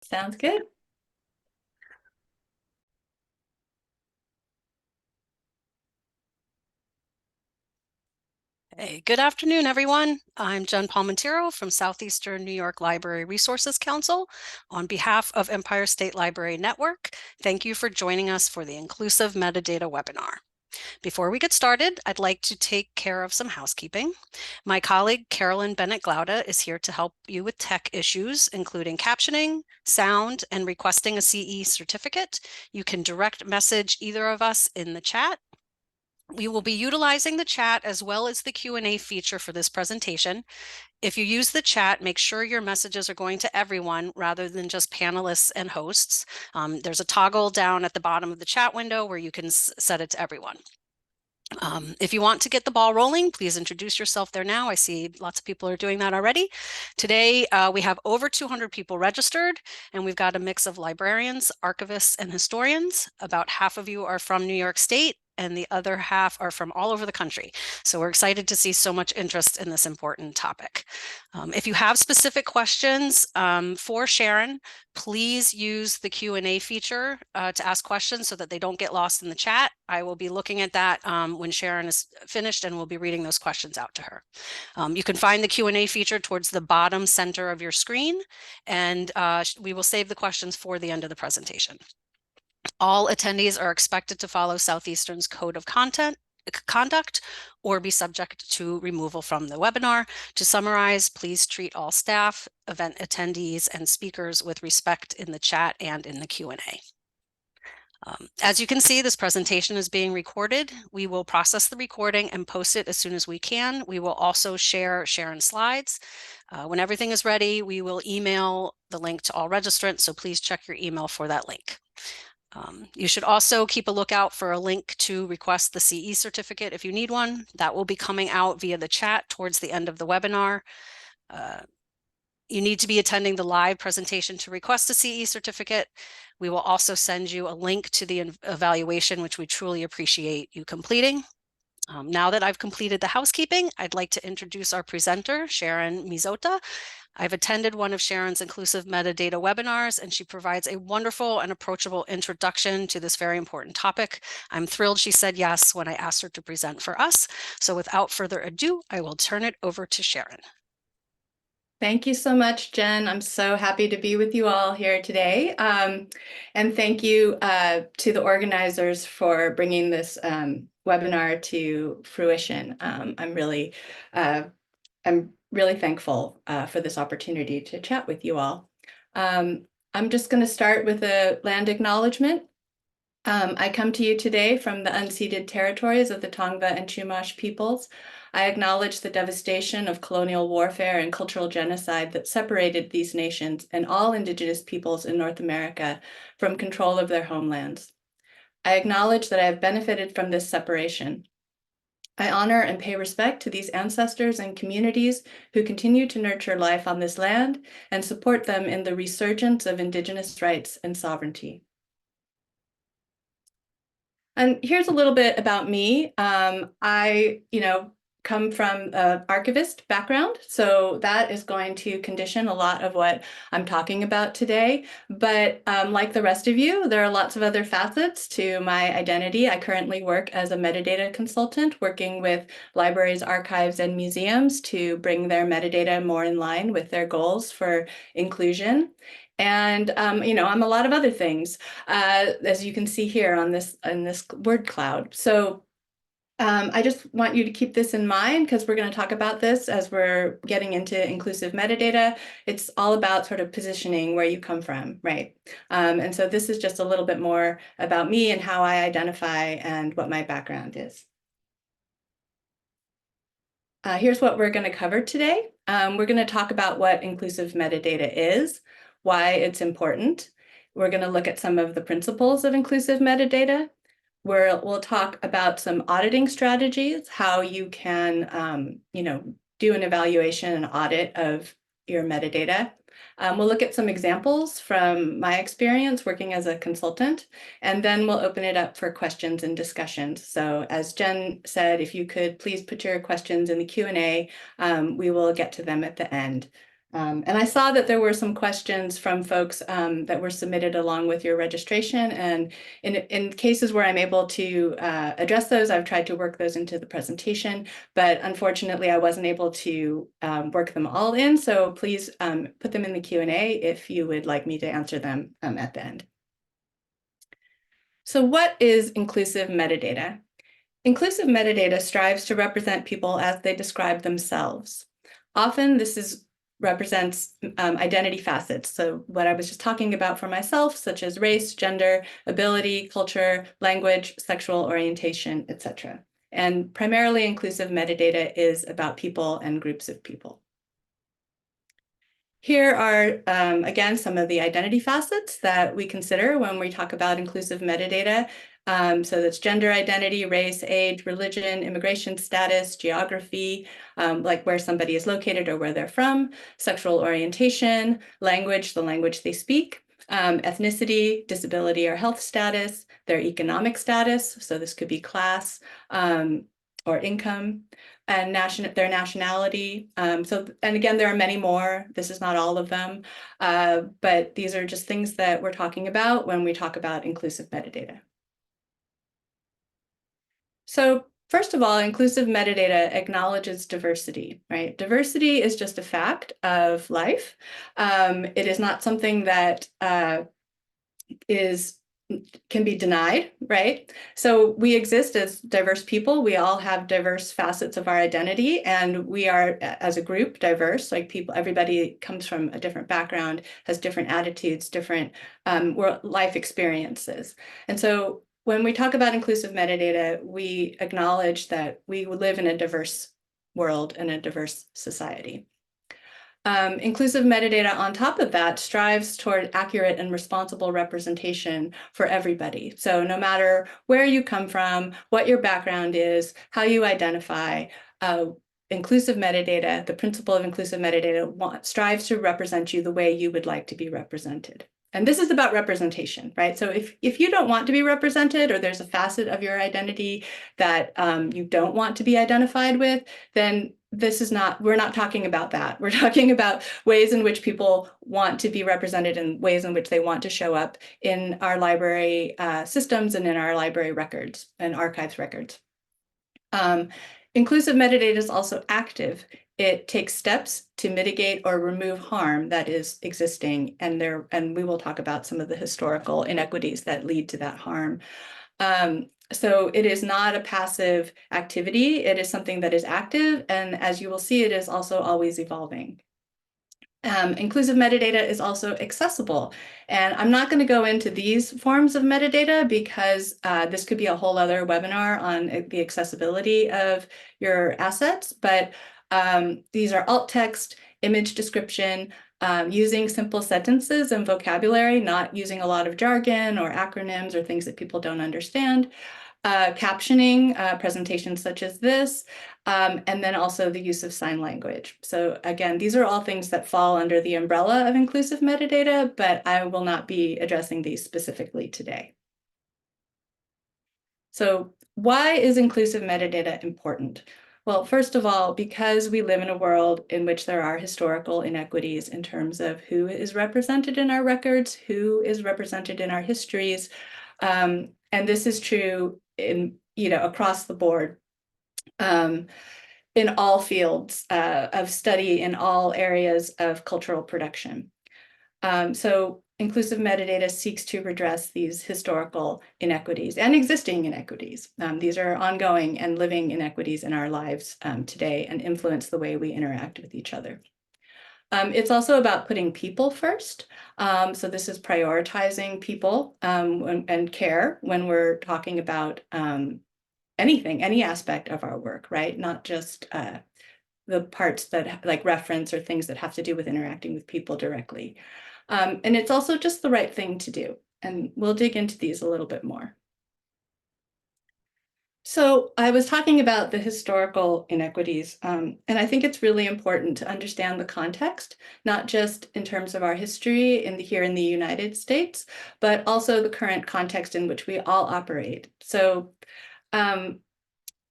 Sounds good. Hey, good afternoon, everyone. I'm Jen Palmentero from Southeastern New York Library Resources Council. On behalf of Empire State Library Network, thank you for joining us for the Inclusive Metadata webinar. Before we get started, I'd like to take care of some housekeeping. My colleague, Carolyn Bennett-Glauda, is here to help you with tech issues, including captioning, sound, and requesting a CE certificate. You can direct message either of us in the chat. We will be utilizing the chat as well as the Q&A feature for this presentation. If you use the chat, make sure your messages are going to everyone rather than just panelists and hosts. There's a toggle down at the bottom of the chat window where you can set it to everyone. If you want to get the ball rolling, please introduce yourself there now. I see lots of people are doing that already. Today, we have over 200 people registered, and we've got a mix of librarians, archivists, and historians. About half of you are from New York State, and the other half are from all over the country. So we're excited to see so much interest in this important topic. If you have specific questions for Sharon, please use the Q&A feature to ask questions so that they don't get lost in the chat. I will be looking at that when Sharon is finished, and we'll be reading those questions out to her. You can find the Q&A feature towards the bottom center of your screen, and we will save the questions for the end of the presentation. All attendees are expected to follow Southeastern's Code of Conduct or be subject to removal from the webinar. To summarize, please treat all staff, event attendees, and speakers with respect in the chat and in the Q&A. As you can see, this presentation is being recorded. We will process the recording and post it as soon as we can. We will also share Sharon's slides. When everything is ready, we will email the link to all registrants, so please check your email for that link. You should also keep a lookout for a link to request the CE certificate if you need one. That will be coming out via the chat towards the end of the webinar. You need to be attending the live presentation to request a CE certificate. We will also send you a link to the evaluation, which we truly appreciate you completing. Now that I've completed the housekeeping, I'd like to introduce our presenter, Sharon Mizota. I've attended one of Sharon's inclusive metadata webinars, and she provides a wonderful and approachable introduction to this very important topic. I'm thrilled she said yes when I asked her to present for us. So without further ado, I will turn it over to Sharon. Thank you so much, Jen. I'm so happy to be with you all here today. And thank you to the organizers for bringing this webinar to fruition. I'm really thankful for this opportunity to chat with you all. I'm just going to start with a land acknowledgement. I come to you today from the unceded territories of the Tongva and Chumash peoples. I acknowledge the devastation of colonial warfare and cultural genocide that separated these nations and all Indigenous peoples in North America from control of their homelands. I acknowledge that I have benefited from this separation. I honor and pay respect to these ancestors and communities who continue to nurture life on this land and support them in the resurgence of Indigenous rights and sovereignty. And here's a little bit about me. I, come from an archivist background, so that is going to condition a lot of what I'm talking about today. But like the rest of you, there are lots of other facets to my identity. I currently work as a metadata consultant, working with libraries, archives, and museums to bring their metadata more in line with their goals for inclusion. And I'm a lot of other things, as you can see here on this word cloud. So I just want you to keep this in mind because we're going to talk about this as we're getting into inclusive metadata. It's all about sort of positioning where you come from, right? And so this is just a little bit more about me and how I identify and what my background is. Here's what we're going to cover today. We're going to talk about what inclusive metadata is, why it's important. We're going to look at some of the principles of inclusive metadata. We'll talk about some auditing strategies, how you can, do an evaluation and audit of your metadata. We'll look at some examples from my experience working as a consultant, and then we'll open it up for questions and discussions. So as Jen said, if you could please put your questions in the Q&A, we will get to them at the end. And I saw that there were some questions from folks that were submitted along with your registration. And in cases where I'm able to address those, I've tried to work those into the presentation. But unfortunately, I wasn't able to work them all in. So please put them in the Q&A if you would like me to answer them at the end. So what is inclusive metadata? Inclusive metadata strives to represent people as they describe themselves. Often this represents identity facets. So what I was just talking about for myself, such as race, gender, ability, culture, language, sexual orientation, etc. And primarily inclusive metadata is about people and groups of people. Here are, again, some of the identity facets that we consider when we talk about inclusive metadata. So that's gender identity, race, age, religion, immigration status, geography, like where somebody is located or where they're from, sexual orientation, language, the language they speak, ethnicity, disability or health status, their economic status, so this could be class or income, and their nationality. And again, there are many more. This is not all of them, but these are just things that we're talking about when we talk about inclusive metadata. So first of all, inclusive metadata acknowledges diversity, right? Diversity is just a fact of life. It is not something that can be denied, right? So we exist as diverse people. We all have diverse facets of our identity, and we are, as a group, diverse. Like people, everybody comes from a different background, has different attitudes, different life experiences. And so when we talk about inclusive metadata, we acknowledge that we live in a diverse world and a diverse society. Inclusive metadata on top of that strives toward accurate and responsible representation for everybody. So no matter where you come from, what your background is, how you identify, inclusive metadata, the principle of inclusive metadata strives to represent you the way you would like to be represented. And this is about representation, right? So if you don't want to be represented, or there's a facet of your identity that you don't want to be identified with, then we're not talking about that. We're talking about ways in which people want to be represented and ways in which they want to show up in our library systems and in our library records and archives records. Inclusive metadata is also active. It takes steps to mitigate or remove harm that is existing, and we will talk about some of the historical inequities that lead to that harm. So it is not a passive activity. It is something that is active, and as you will see, it is also always evolving. Inclusive metadata is also accessible. And I'm not going to go into these forms of metadata because this could be a whole other webinar on the accessibility of your assets, but these are alt text, image description, using simple sentences and vocabulary, not using a lot of jargon or acronyms or things that people don't understand. Captioning, presentations such as this, and then also the use of sign language. So again, these are all things that fall under the umbrella of inclusive metadata, but I will not be addressing these specifically today. So why is inclusive metadata important? Well, first of all, because we live in a world in which there are historical inequities in terms of who is represented in our records, who is represented in our histories, and this is true across the board, in all fields of study, in all areas of cultural production. So inclusive metadata seeks to redress these historical inequities and existing inequities. These are ongoing and living inequities in our lives today and influence the way we interact with each other. It's also about putting people first. So this is prioritizing people and care when we're talking about anything, any aspect of our work, right? Not just the parts that like reference or things that have to do with interacting with people directly. And it's also just the right thing to do. And we'll dig into these a little bit more. So I was talking about the historical inequities, and I think it's really important to understand the context, not just in terms of our history here in the United States, but also the current context in which we all operate. So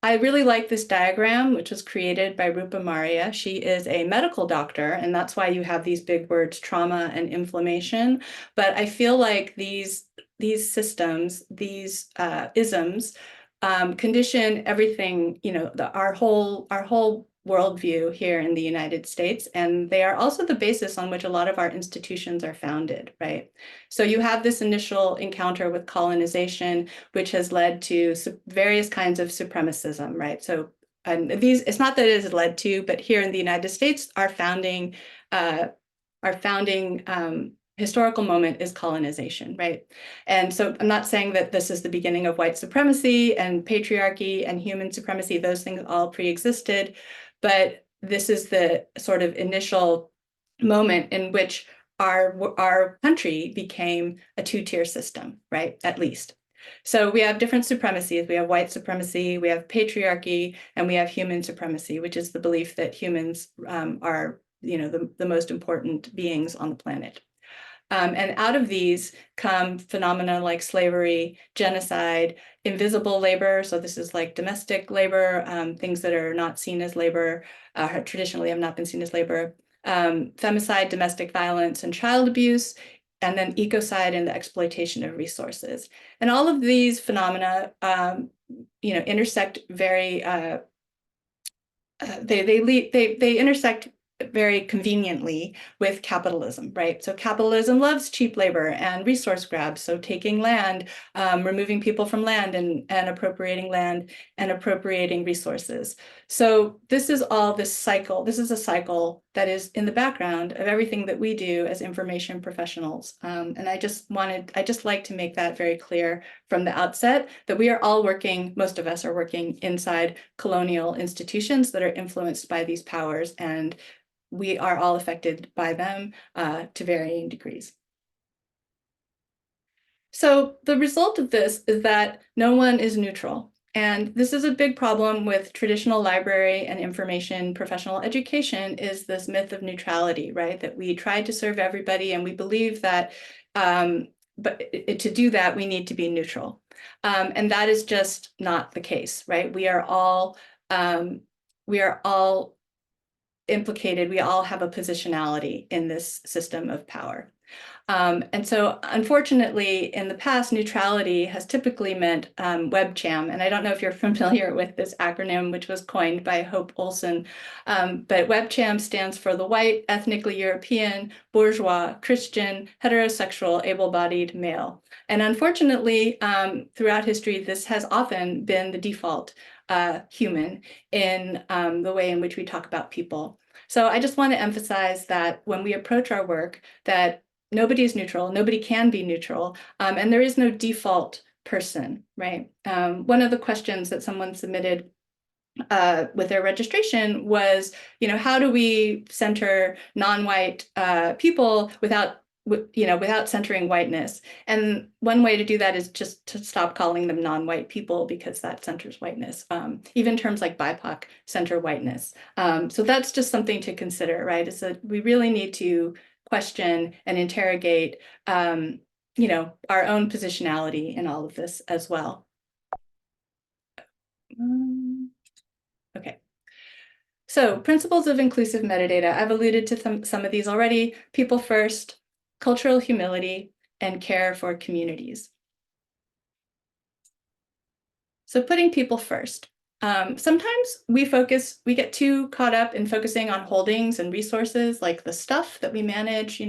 I really like this diagram, which was created by Rupa Maria. She is a medical doctor, and that's why you have these big words, trauma and inflammation. But I feel like these systems, these isms, condition everything, our whole worldview here in the United States, and they are also the basis on which a lot of our institutions are founded, right? So you have this initial encounter with colonization, which has led to various kinds of supremacism, right? So, and these, it's not that it has led to, but here in the United States, uh, our founding historical moment is colonization, right? And so I'm not saying that this is the beginning of white supremacy and patriarchy and human supremacy. Those things all pre-existed, but this is the sort of initial moment in which our country became a two-tier system, right? At least. So we have different supremacies. We have white supremacy, we have patriarchy, and we have human supremacy, which is the belief that humans are, the most important beings on the planet. And out of these come phenomena like slavery, genocide, invisible labor. So this is like domestic labor, things that are not seen as labor, traditionally have not been seen as labor, femicide, domestic violence, and child abuse, and then ecocide and the exploitation of resources. And all of these phenomena, intersect very they intersect very conveniently with capitalism, right? So capitalism loves cheap labor and resource grabs. So taking land, removing people from land and appropriating land and appropriating resources. So this is all this cycle. This is a cycle that is in the background of everything that we do as information professionals. And I just like to make that very clear from the outset that we are all working, most of us are working inside colonial institutions that are influenced by these powers, and we are all affected by them to varying degrees. So the result of this is that no one is neutral. And this is a big problem with traditional library and information professional education, is this myth of neutrality, right? That we try to serve everybody and we believe that, but to do that, we need to be neutral. And that is just not the case, right? We are all implicated. We all have a positionality in this system of power. And so unfortunately, in the past, neutrality has typically meant WebCham. And I don't know if you're familiar with this acronym, which was coined by Hope Olson, but WebCham stands for the white, ethnically European, bourgeois, Christian, heterosexual, able-bodied male. And unfortunately, throughout history, this has often been the default human in the way in which we talk about people. So I just want to emphasize that when we approach our work, that nobody is neutral, nobody can be neutral, and there is no default person, right? One of the questions that someone submitted with their registration was, how do we center non-white people without centering whiteness? And one way to do that is just to stop calling them non-white people, because that centers whiteness. Even terms like BIPOC center whiteness. So that's just something to consider, right? Is that we really need to question and interrogate, our own positionality in all of this as well. Okay. So principles of inclusive metadata, I've alluded to some of these already: people first, cultural humility, and care for communities. So putting people first. Sometimes we get too caught up in focusing on holdings and resources, like the stuff that we manage,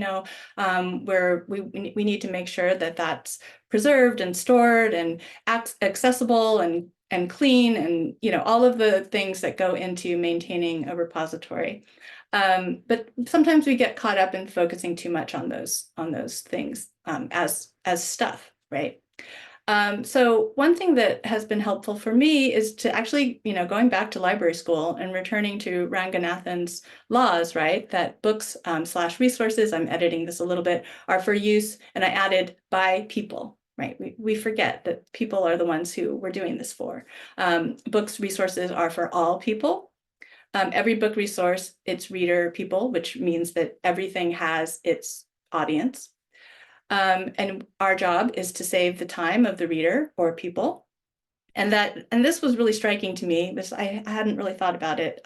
where we need to make sure that that's preserved and stored and accessible and clean, and all of the things that go into maintaining a repository. But sometimes we get caught up in focusing too much on those things as stuff, right? So one thing that has been helpful for me is to actually, going back to library school and returning to Ranganathan's laws, right? That books / resources, I'm editing this a little bit, are for use, and I added by people, right? We forget that people are the ones who we're doing this for. Books, resources are for all people. Every book resource, its reader people, which means that everything has its audience. And our job is to save the time of the reader or people. And this was really striking to me, because I hadn't really thought about it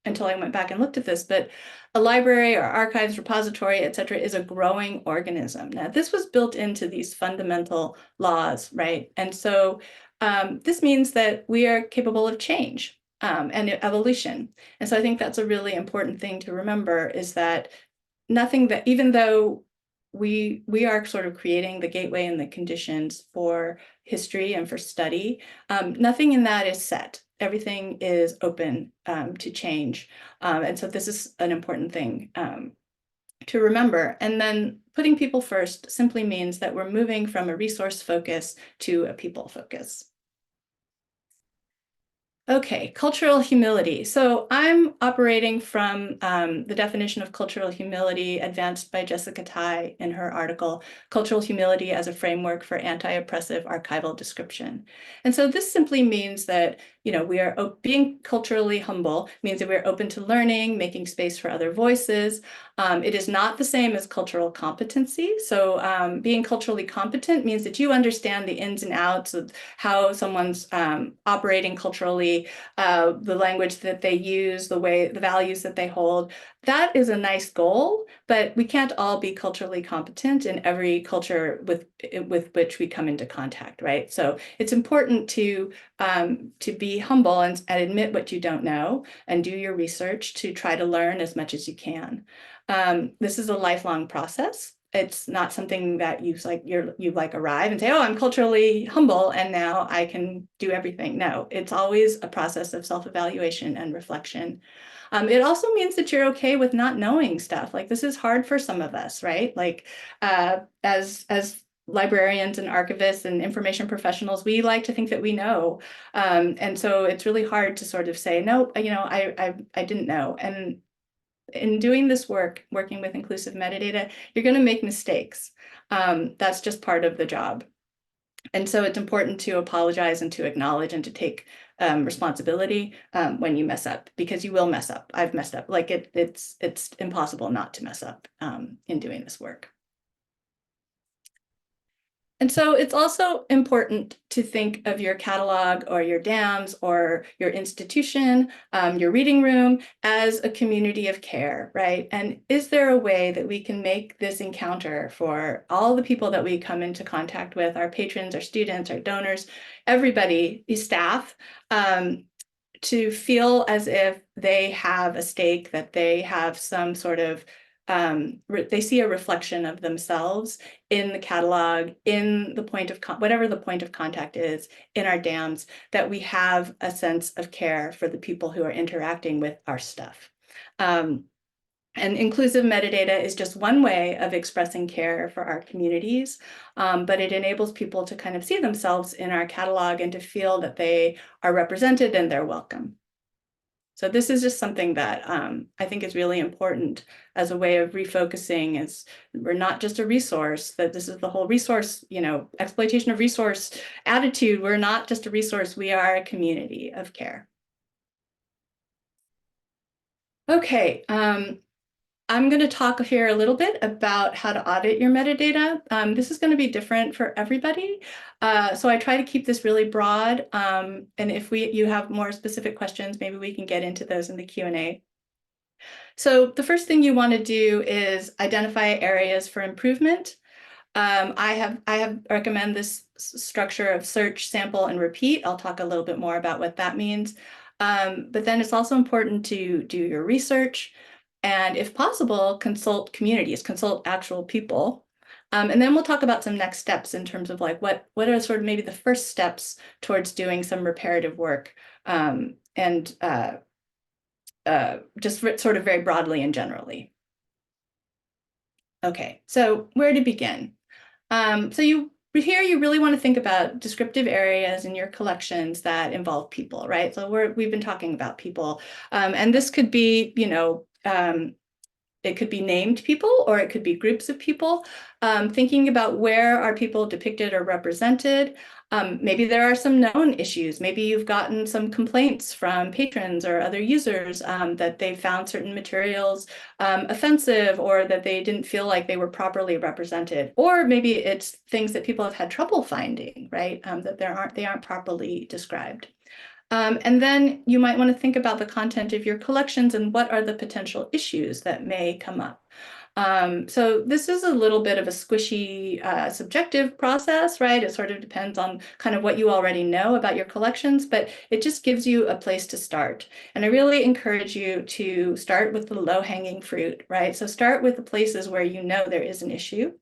until I went back and looked at this, but a library or archives, repository, et cetera, is a growing organism. Now, this was built into these fundamental laws, right? And so this means that we are capable of change and evolution. And so I think that's a really important thing to remember, is that nothing that, even though we are sort of creating the gateway and the conditions for history and for study, nothing in that is set. Everything is open to change. And so this is an important thing to remember. And then putting people first simply means that we're moving from a resource focus to a people focus. Okay, cultural humility. So I'm operating from the definition of cultural humility advanced by Jessica Tai in her article, Cultural Humility as a Framework for Anti-Oppressive Archival Description. And so this simply means that, we are being culturally humble means that we're open to learning, making space for other voices. It is not the same as cultural competency. So being culturally competent means that you understand the ins and outs of how someone's operating culturally, the language that they use, the values that they hold. That is a nice goal, but we can't all be culturally competent in every culture with which we come into contact, right? So it's important to be humble and admit what you don't know and do your research to try to learn as much as you can. This is a lifelong process. It's not something that you arrive and say, oh, I'm culturally humble and now I can do everything. No, it's always a process of self-evaluation and reflection. It also means that you're okay with not knowing stuff. Like, this is hard for some of us, right? Like as librarians and archivists and information professionals, we like to think that we know. And so it's really hard to sort of say, no, I didn't know. And in doing this work, working with inclusive metadata, you're going to make mistakes. That's just part of the job. And so it's important to apologize and to acknowledge and to take responsibility when you mess up, because you will mess up. I've messed up. Like it's impossible not to mess up in doing this work. And so it's also important to think of your catalog or your dams or your institution, your reading room, as a community of care, right? And is there a way that we can make this encounter for all the people that we come into contact with, our patrons, our students, our donors, everybody, staff, to feel as if they have a stake, that they have some sort of they see a reflection of themselves in the catalog, in the point of whatever the point of contact is in our dams, that we have a sense of care for the people who are interacting with our stuff. And inclusive metadata is just one way of expressing care for our communities, but it enables people to kind of see themselves in our catalog and to feel that they are represented and they're welcome. So this is just something that I think is really important as a way of refocusing. Is we're not just a resource, that this is the whole resource, exploitation of resource attitude. We're not just a resource, we are a community of care. Okay, I'm going to talk here a little bit about how to audit your metadata. This is going to be different for everybody. So I try to keep this really broad. And if you have more specific questions, maybe we can get into those in the Q&A. So the first thing you want to do is identify areas for improvement. I have recommend this structure of search, sample, and repeat. I'll talk a little bit more about what that means. But then it's also important to do your research, and if possible, consult communities, consult actual people. And then we'll talk about some next steps in terms of like what are sort of maybe the first steps towards doing some reparative work, and just sort of very broadly and generally. Okay, so where to begin? So here you really want to think about descriptive areas in your collections that involve people, right? So we've been talking about people, and this could be, it could be named people or it could be groups of people. Thinking about where are people depicted or represented. Maybe there are some known issues. Maybe you've gotten some complaints from patrons or other users that they found certain materials offensive, or that they didn't feel like they were properly represented. Or maybe it's things that people have had trouble finding, right? That they aren't properly described. And then you might want to think about the content of your collections and what are the potential issues that may come up. So this is a little bit of a squishy, subjective process, right? It sort of depends on kind of what you already know about your collections, but it just gives you a place to start. And I really encourage you to start with the low-hanging fruit, right? So start with the places where you know there is an issue,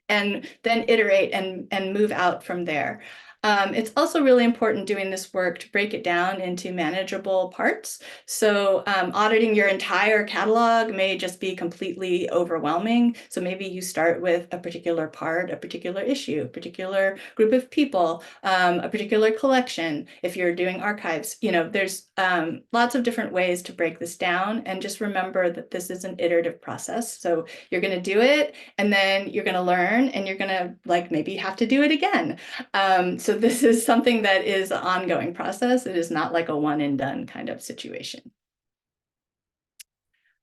and then iterate and move out from there. It's also really important doing this work to break it down into manageable parts. So auditing your entire catalog may just be completely overwhelming. So maybe you start with a particular part, a particular issue, a particular group of people, a particular collection. If you're doing archives, there's lots of different ways to break this down. And just remember that this is an iterative process. So you're going to do it, and then you're going to learn, and you're going to maybe have to do it again. So this is something that is an ongoing process. It is not like a one and done kind of situation.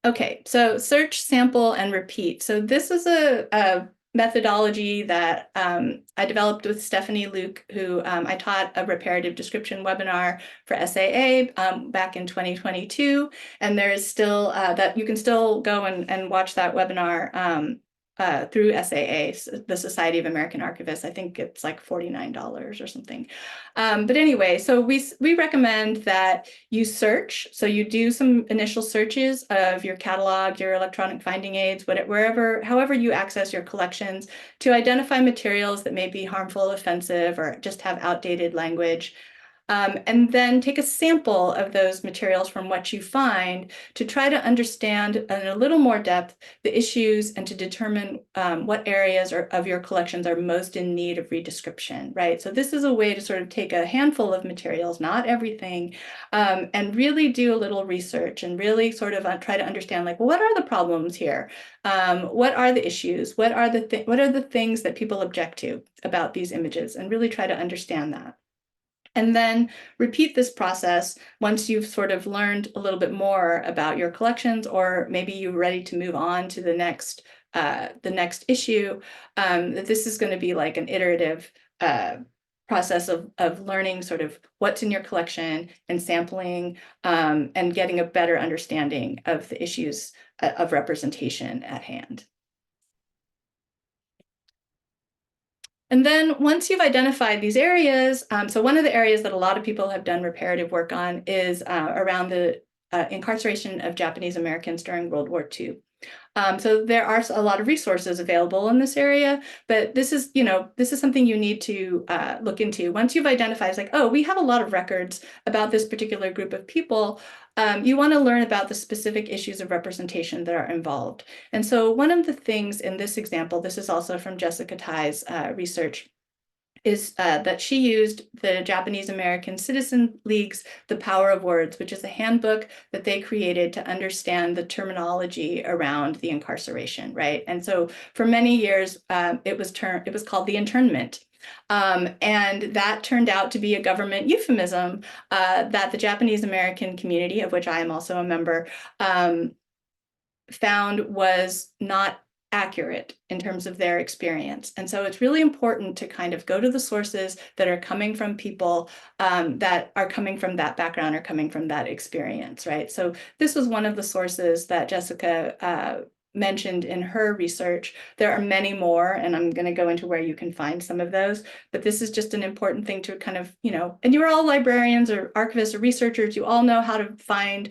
Okay, so search, sample, and repeat. So this is a methodology that I developed with Stephanie Luke, who I taught a reparative description webinar for SAA back in 2022. And there is still that you can still go and watch that webinar through SAA, the Society of American Archivists. I think it's like $49 or something. But anyway, so we recommend that you search. So you do some initial searches of your catalog, your electronic finding aids, however you access your collections, to identify materials that may be harmful, offensive, or just have outdated language. And then take a sample of those materials from what you find to try to understand in a little more depth the issues, and to determine what areas of your collections are most in need of redescription, right? So this is a way to sort of take a handful of materials, not everything, and really do a little research and really sort of try to understand, well, what are the problems here? What are the issues? What are the things that people object to about these images? And really try to understand that. And then repeat this process once you've sort of learned a little bit more about your collections, or maybe you're ready to move on to the next issue. That this is going to be like an iterative process of learning sort of what's in your collection and sampling, and getting a better understanding of the issues of representation at hand. And then once you've identified these areas, so one of the areas that a lot of people have done reparative work on is around the incarceration of Japanese Americans during World War II. So there are a lot of resources available in this area, but this is something you need to look into. Once you've identified, it's like, oh, we have a lot of records about this particular group of people. You want to learn about the specific issues of representation that are involved. And so one of the things in this example, this is also from Jessica Tai's research, is that she used the Japanese American Citizen League's The Power of Words, which is a handbook that they created to understand the terminology around the incarceration, right? And so for many years, it was called the internment. And that turned out to be a government euphemism that the Japanese American community, of which I am also a member, found was not accurate in terms of their experience. And so it's really important to kind of go to the sources that are coming from people that are coming from that background or coming from that experience, right? So this was one of the sources that Jessica mentioned in her research. There are many more, and I'm going to go into where you can find some of those, but this is just an important thing to kind of, and you're all librarians or archivists or researchers, you all know how to find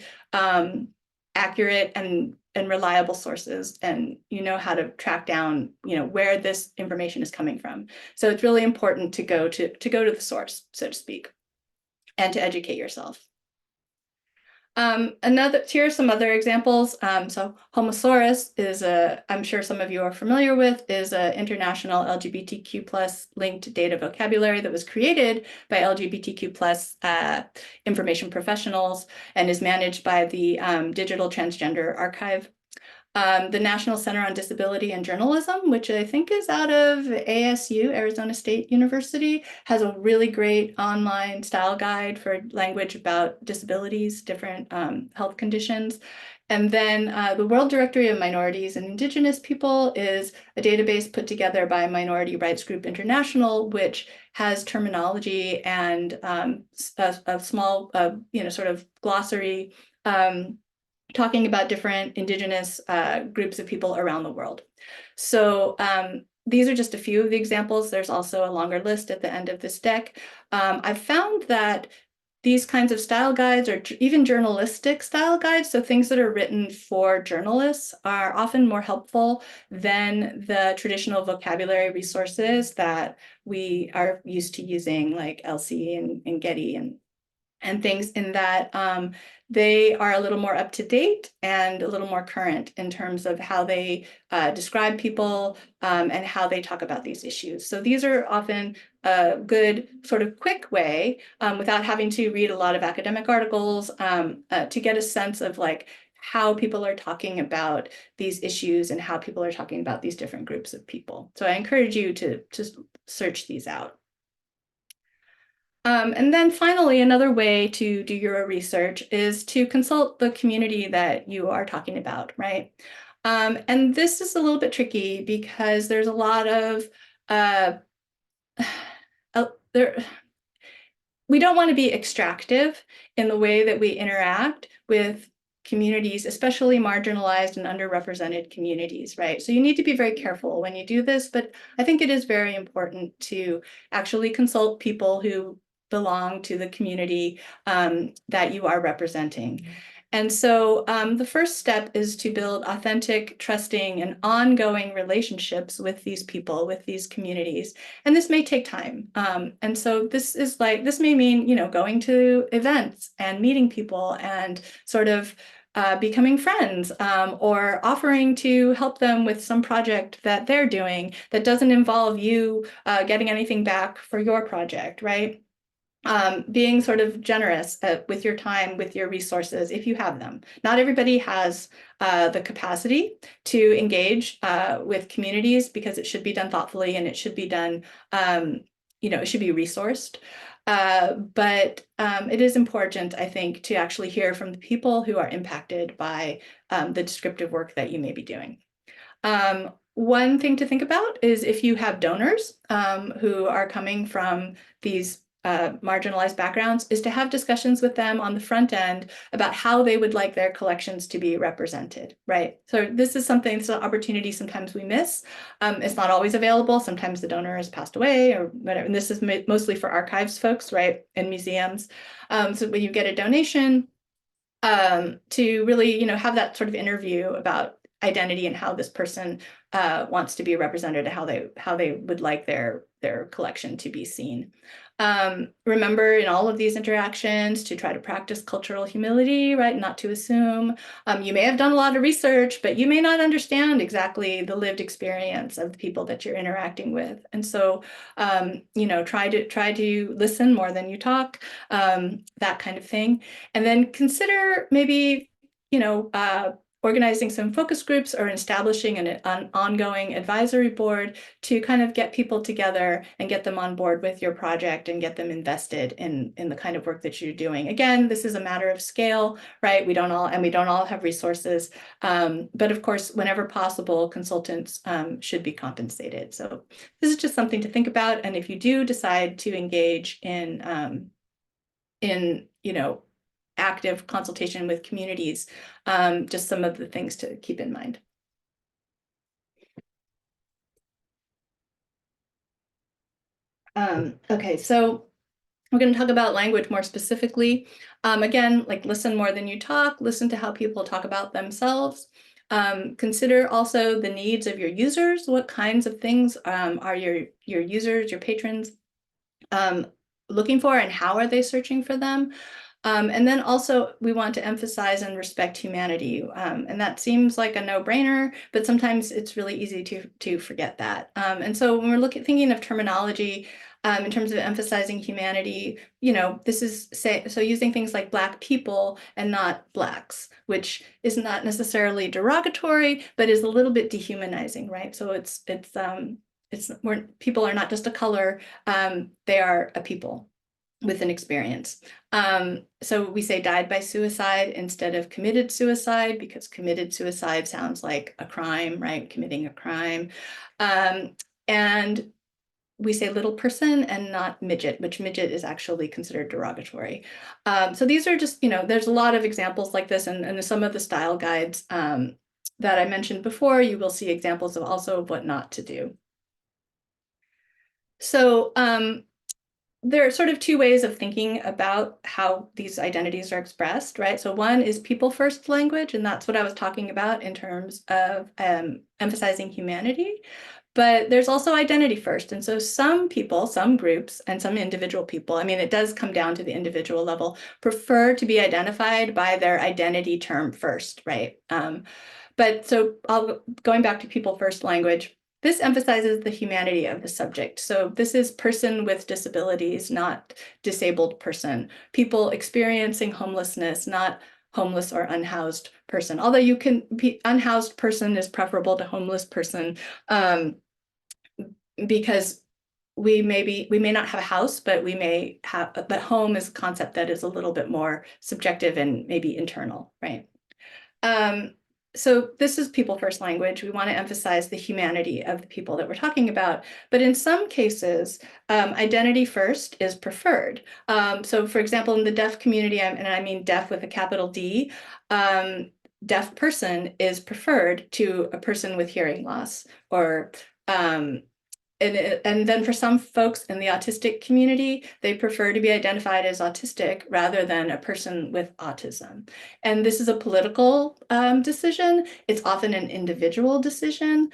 accurate and reliable sources, and how to track down where this information is coming from. So it's really important to go to the source, so to speak, and to educate yourself. Here are some other examples. So Homosaurus is I'm sure some of you are familiar with, is an international LGBTQ plus linked data vocabulary that was created by LGBTQ plus information professionals and is managed by the Digital Transgender Archive. The National Center on Disability and Journalism, which I think is out of ASU, Arizona State University, has a really great online style guide for language about disabilities, different health conditions. And then the World Directory of Minorities and Indigenous People is a database put together by Minority Rights Group International, which has terminology and a small, sort of glossary talking about different Indigenous groups of people around the world. So these are just a few of the examples. There's also a longer list at the end of this deck. I've found that these kinds of style guides or even journalistic style guides, so things that are written for journalists, are often more helpful than the traditional vocabulary resources that we are used to using, like ELSI and Getty and things, in that they are a little more up to date and a little more current in terms of how they describe people and how they talk about these issues. So these are often a good sort of quick way without having to read a lot of academic articles to get a sense of like how people are talking about these issues and how people are talking about these different groups of people. So I encourage you to search these out. And then finally, another way to do your research is to consult the community that you are talking about, right? And this is a little bit tricky because there's a lot of we don't want to be extractive in the way that we interact with communities, especially marginalized and underrepresented communities, right? So you need to be very careful when you do this, but I think it is very important to actually consult people who belong to the community that you are representing. And so the first step is to build authentic, trusting, and ongoing relationships with these people, with these communities. And this may take time. And so this may mean, going to events and meeting people and sort of becoming friends or offering to help them with some project that they're doing that doesn't involve you getting anything back for your project, right? Being sort of generous with your time, with your resources, if you have them. Not everybody has the capacity to engage with communities because it should be done thoughtfully and it should be done, it should be resourced. But it is important, I think, to actually hear from the people who are impacted by the descriptive work that you may be doing. One thing to think about is if you have donors who are coming from these marginalized backgrounds, is to have discussions with them on the front end about how they would like their collections to be represented, right? So this is something, it's an opportunity sometimes we miss. It's not always available. Sometimes the donor has passed away or whatever. And this is mostly for archives folks, right? And museums. So when you get a donation, to really, have that sort of interview about identity and how this person wants to be represented, how they would like their collection to be seen. Remember in all of these interactions to try to practice cultural humility, right? Not to assume. You may have done a lot of research, but you may not understand exactly the lived experience of the people that you're interacting with. And so, try to listen more than you talk, that kind of thing. And then consider maybe, organizing some focus groups or establishing an ongoing advisory board to kind of get people together and get them on board with your project and get them invested in the kind of work that you're doing. Again, this is a matter of scale, right? We don't all have resources, but of course, whenever possible, consultants should be compensated. So this is just something to think about. And if you do decide to engage in active consultation with communities, just some of the things to keep in mind. Okay, so we're going to talk about language more specifically. Again, like listen more than you talk, listen to how people talk about themselves. Consider also the needs of your users. What kinds of things are your users, your patrons looking for, and how are they searching for them? And then also we want to emphasize and respect humanity. And that seems like a no-brainer, but sometimes it's really easy to forget that. And so when we're thinking of terminology, In terms of emphasizing humanity, this is so using things like Black people and not Blacks, which is not necessarily derogatory, but is a little bit dehumanizing, right? So people are not just a color, they are a people with an experience. So we say died by suicide instead of committed suicide, because committed suicide sounds like a crime, right? Committing a crime. And we say little person and not midget, which midget is actually considered derogatory. So these are just, there's a lot of examples like this, and some of the style guides that I mentioned before, you will see examples of also what not to do. So there are sort of two ways of thinking about how these identities are expressed, right? So one is people first language, and that's what I was talking about in terms of emphasizing humanity. But there's also identity first. And so some people, some groups, and some individual people, I mean, it does come down to the individual level, prefer to be identified by their identity term first, right? But so going back to people first language, this emphasizes the humanity of the subject. So this is person with disabilities, not disabled person. People experiencing homelessness, not homeless or unhoused person. Although you can be unhoused person is preferable to homeless person, because we may not have a house, but home is a concept that is a little bit more subjective and maybe internal, right? So this is people first language. We want to emphasize the humanity of the people that we're talking about. But in some cases, identity first is preferred. So for example, in the deaf community, and I mean deaf with a capital D, deaf person is preferred to a person with hearing loss, or and then for some folks in the autistic community, they prefer to be identified as autistic rather than a person with autism. And this is a political decision. It's often an individual decision.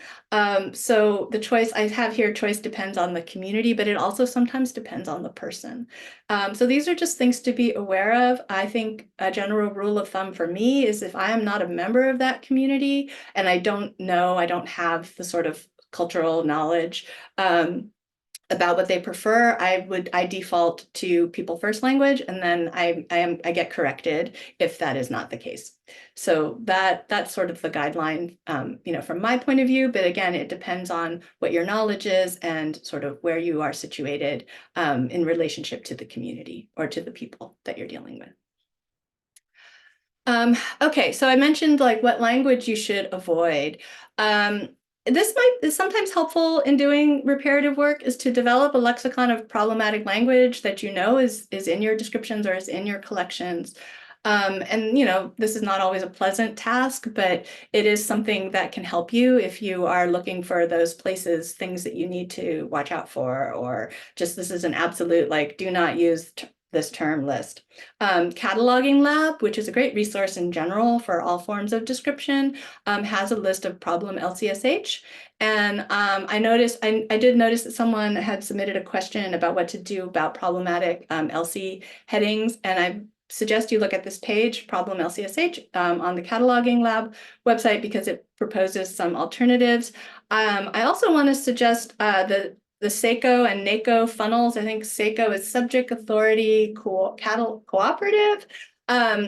So the choice I have here, choice depends on the community, but it also sometimes depends on the person. So these are just things to be aware of. I think a general rule of thumb for me is if I am not a member of that community and I don't have the sort of cultural knowledge about what they prefer, I default to people first language, and then I get corrected if that is not the case. So that's sort of the guideline, from my point of view. But again, it depends on what your knowledge is and sort of where you are situated in relationship to the community or to the people that you're dealing with. Okay, so I mentioned like what language you should avoid. This is sometimes helpful in doing reparative work, is to develop a lexicon of problematic language that is in your descriptions or is in your collections. And this is not always a pleasant task, but it is something that can help you if you are looking for those places, things that you need to watch out for, or just this is an absolute like do not use this term list. Cataloging Lab, which is a great resource in general for all forms of description, has a list of problem LCSH. And I did notice that someone had submitted a question about what to do about problematic LC headings, and I suggest you look at this page, Problem LCSH, on the Cataloging Lab website, because it proposes some alternatives. I also want to suggest the SACO and NACO funnels. I think SACO is Subject Authority Cooperative.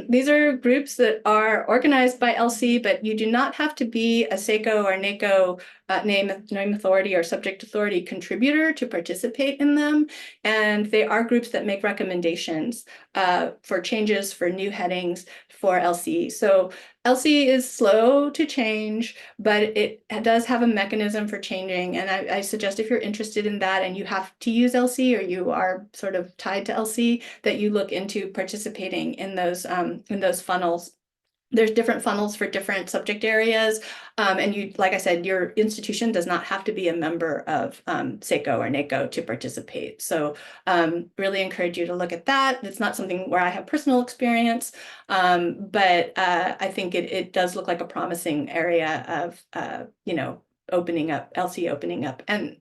These are groups that are organized by LC, but you do not have to be a SACO or NACO name authority or subject authority contributor to participate in them. And they are groups that make recommendations for changes, for new headings for LC. So LC is slow to change, but it does have a mechanism for changing. And I suggest if you're interested in that and you have to use LC or you are sort of tied to LC, that you look into participating in those funnels. There's different funnels for different subject areas. And like I said, your institution does not have to be a member of SACO or NACO to participate. So really encourage you to look at that. It's not something where I have personal experience, but I think it does look like a promising area of, opening up, LC opening up. And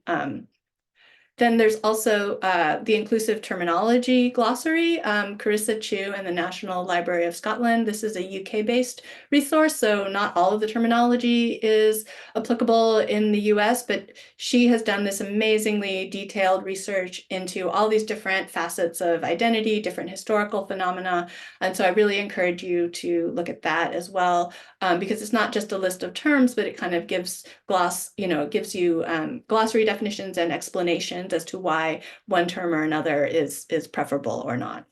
Then there's also the Inclusive Terminology Glossary, Carissa Chu and the National Library of Scotland. This is a UK-based resource, so not all of the terminology is applicable in the US, but she has done this amazingly detailed research into all these different facets of identity, different historical phenomena. And so I really encourage you to look at that as well, because it's not just a list of terms, but it kind of gives gives you glossary definitions and explanations as to why one term or another is preferable or not.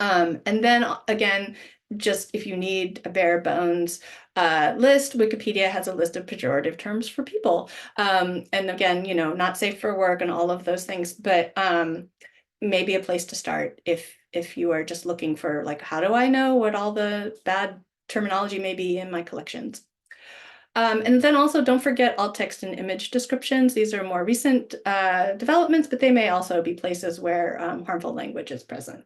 And then again, just if you need a bare bones list, Wikipedia has a list of pejorative terms for people. And again, not safe for work and all of those things, but maybe a place to start if you are just looking for, like, how do I know what all the bad terminology may be in my collections? And then also don't forget alt text and image descriptions. These are more recent developments, but they may also be places where harmful language is present.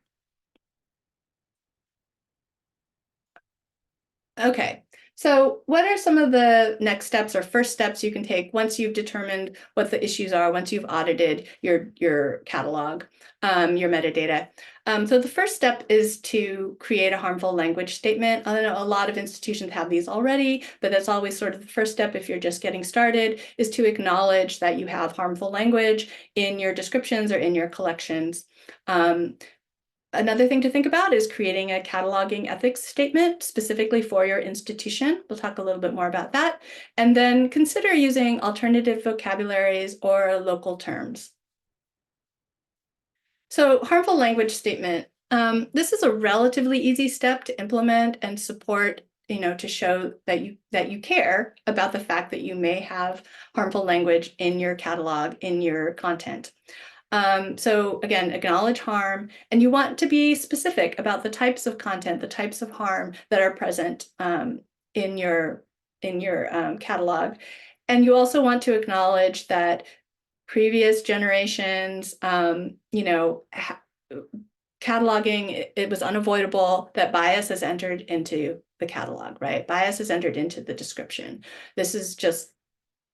Okay, so what are some of the next steps or first steps you can take once you've determined what the issues are, once you've audited your catalog, your metadata? So the first step is to create a harmful language statement. I know a lot of institutions have these already, but that's always sort of the first step if you're just getting started, is to acknowledge that you have harmful language in your descriptions or in your collections. Another thing to think about is creating a cataloging ethics statement specifically for your institution. We'll talk a little bit more about that. And then consider using alternative vocabularies or local terms. So harmful language statement. This is a relatively easy step to implement and support, to show that you care about the fact that you may have harmful language in your catalog, in your content. So again, acknowledge harm, and you want to be specific about the types of content, the types of harm that are present in your catalog. And you also want to acknowledge that previous generations, cataloging, it was unavoidable that bias has entered into the catalog, right? Bias has entered into the description. This is just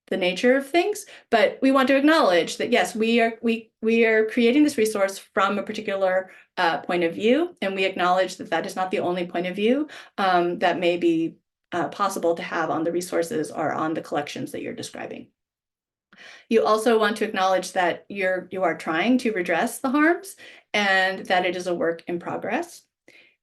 the nature of things, but we want to acknowledge that yes, we are creating this resource from a particular point of view, and we acknowledge that that is not the only point of view that may be possible to have on the resources or on the collections that you're describing. You also want to acknowledge that you are trying to redress the harms and that it is a work in progress.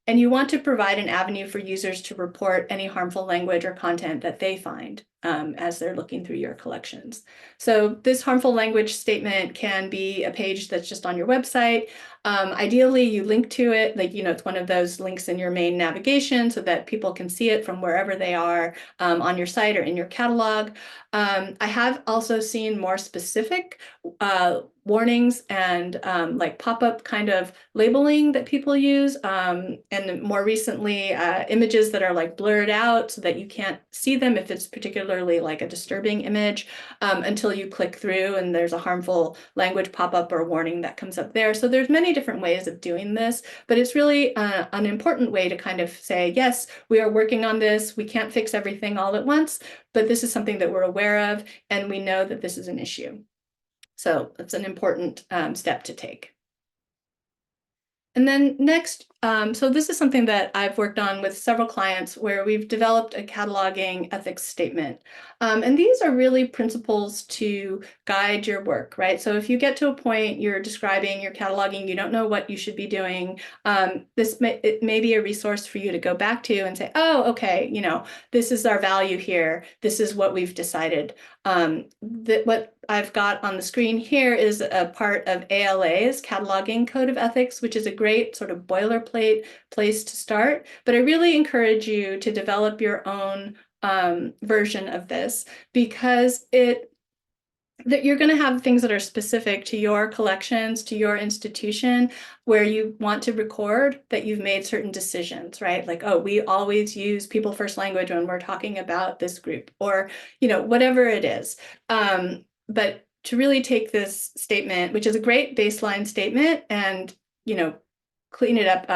And you want to provide an avenue for users to report any harmful language or content that they find as they're looking through your collections. So this harmful language statement can be a page that's just on your website. Ideally, you link to it, like, it's one of those links in your main navigation so that people can see it from wherever they are on your site or in your catalog. I have also seen more specific warnings and like pop-up kind of labeling that people use, and more recently images that are like blurred out so that you can't see them if it's particularly like a disturbing image until you click through and there's a harmful language pop-up or warning that comes up there. So there's many different ways of doing this, but it's really an important way to kind of say, yes, we are working on this. We can't fix everything all at once, but this is something that we're aware of, and we know that this is an issue. So that's an important step to take. And then next, so this is something that I've worked on with several clients where we've developed a cataloging ethics statement. And these are really principles to guide your work, right? So if you get to a point you're describing, you're cataloging, you don't know what you should be doing, it may be a resource for you to go back to and say, oh, okay, this is our value here. This is what we've decided. What I've got on the screen here is a part of ALA's Cataloging Code of Ethics, which is a great sort of boilerplate place to start. But I really encourage you to develop your own version of this, because that you're going to have things that are specific to your collections, to your institution, where you want to record that you've made certain decisions, right? Like, oh, we always use people first language when we're talking about this group, or, whatever it is. But to really take this statement, which is a great baseline statement, and, clean it up,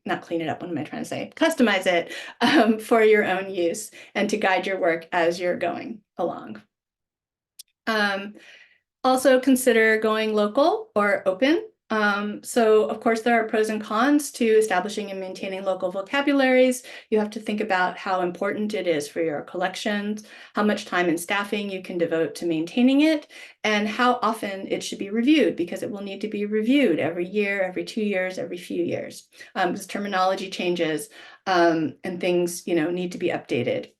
not clean it up, what am I trying to say? Customize it for your own use and to guide your work as you're going along. Also consider going local or open. So of course there are pros and cons to establishing and maintaining local vocabularies. You have to think about how important it is for your collections, how much time and staffing you can devote to maintaining it, and how often it should be reviewed, because it will need to be reviewed every year, every 2 years, every few years. Because terminology changes, and things, need to be updated.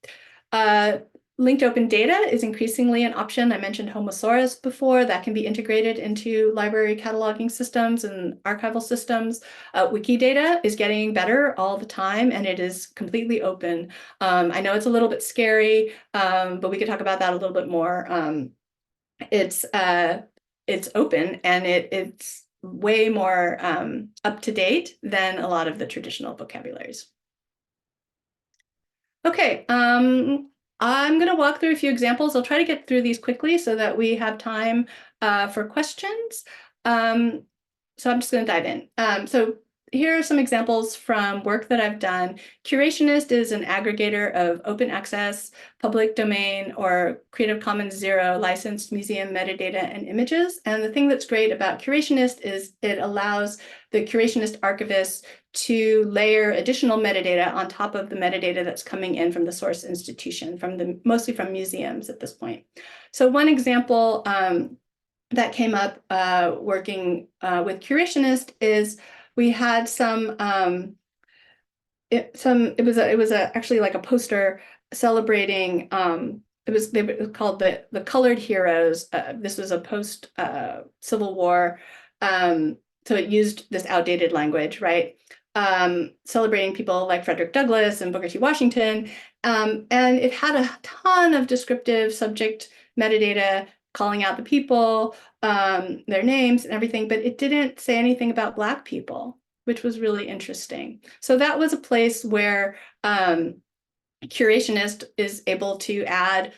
Uh, Linked open data is increasingly an option. I mentioned Homosaurus before. That can be integrated into library cataloging systems and archival systems. Wikidata is getting better all the time, and it is completely open. I know it's a little bit scary, but we could talk about that a little bit more. It's open, and it's way more up to date than a lot of the traditional vocabularies. Okay, I'm going to walk through a few examples. I'll try to get through these quickly so that we have time for questions. So I'm just going to dive in. So here are some examples from work that I've done. Curationist is an aggregator of open access, public domain, or Creative Commons Zero licensed museum metadata and images. And the thing that's great about Curationist is it allows the Curationist archivists to layer additional metadata on top of the metadata that's coming in from the source institution, mostly from museums at this point. So one example that came up working with Curationist is we had it was actually like a poster celebrating they were called the Colored Heroes. This was a post Civil War, so it used this outdated language, right? Celebrating people like Frederick Douglass and Booker T. Washington, and it had a ton of descriptive subject metadata calling out the people, their names and everything, but it didn't say anything about Black people, which was really interesting. So that was a place where Curationist is able to add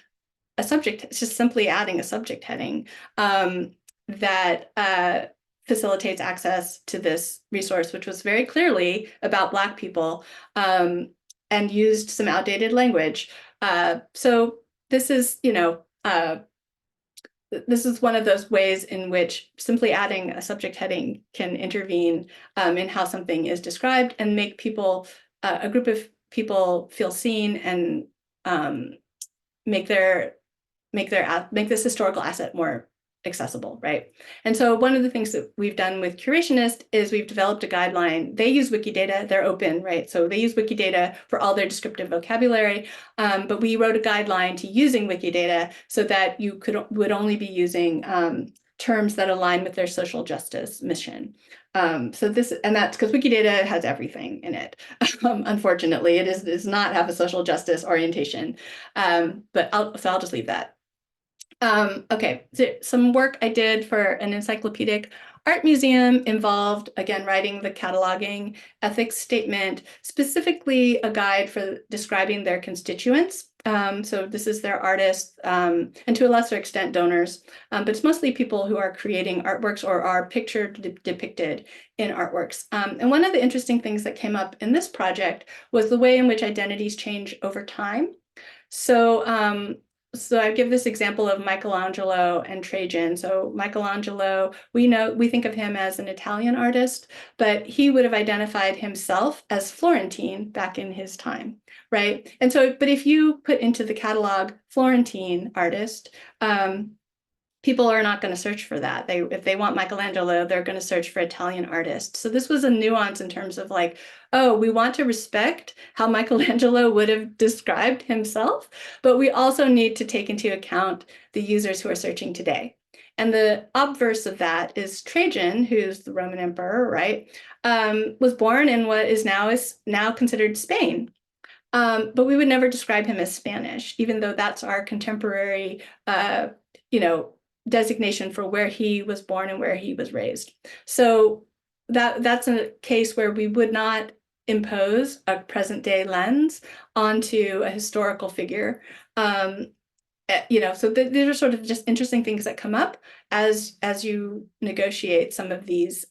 a subject, it's just simply adding a subject heading that facilitates access to this resource, which was very clearly about Black people, and used some outdated language. So this is, this is one of those ways in which simply adding a subject heading can intervene in how something is described and make a group of people feel seen and make this historical asset more accessible, right? And so one of the things that we've done with Curationist is we've developed a guideline. They use Wikidata, they're open, right? So they use Wikidata for all their descriptive vocabulary, but we wrote a guideline to using Wikidata so that you would only be using terms that align with their social justice mission. That's because Wikidata has everything in it. Unfortunately, it does not have a social justice orientation, but I'll just leave that. Okay, so some work I did for an encyclopedic art museum involved, again, writing the cataloging ethics statement, specifically a guide for describing their constituents. So this is their artists, and to a lesser extent donors, but it's mostly people who are creating artworks or are depicted in artworks. And one of the interesting things that came up in this project was the way in which identities change over time. So I give this example of Michelangelo and Trajan. So Michelangelo, we think of him as an Italian artist, but he would have identified himself as Florentine back in his time, right? And so, but if you put into the catalog Florentine artist, people are not going to search for that. If they want Michelangelo, they're going to search for Italian artist. So this was a nuance in terms of like, oh, we want to respect how Michelangelo would have described himself, but we also need to take into account the users who are searching today. And the obverse of that is Trajan, who's the Roman emperor, right? Was born in what is now considered Spain. But we would never describe him as Spanish, even though that's our contemporary, designation for where he was born and where he was raised. So that's a case where we would not impose a present day lens onto a historical figure. So these are sort of just interesting things that come up as you negotiate some of these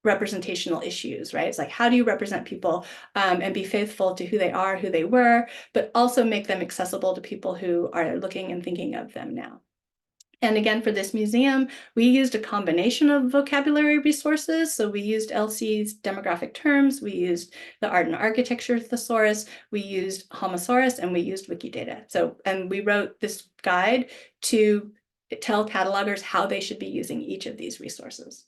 representational issues, right? It's like, how do you represent people and be faithful to who they are, who they were, but also make them accessible to people who are looking and thinking of them now. And again, for this museum, we used a combination of vocabulary resources. So we used LC's demographic terms, we used the art and architecture thesaurus, we used Homosaurus, and we used Wikidata. So, and we wrote this guide to tell catalogers how they should be using each of these resources.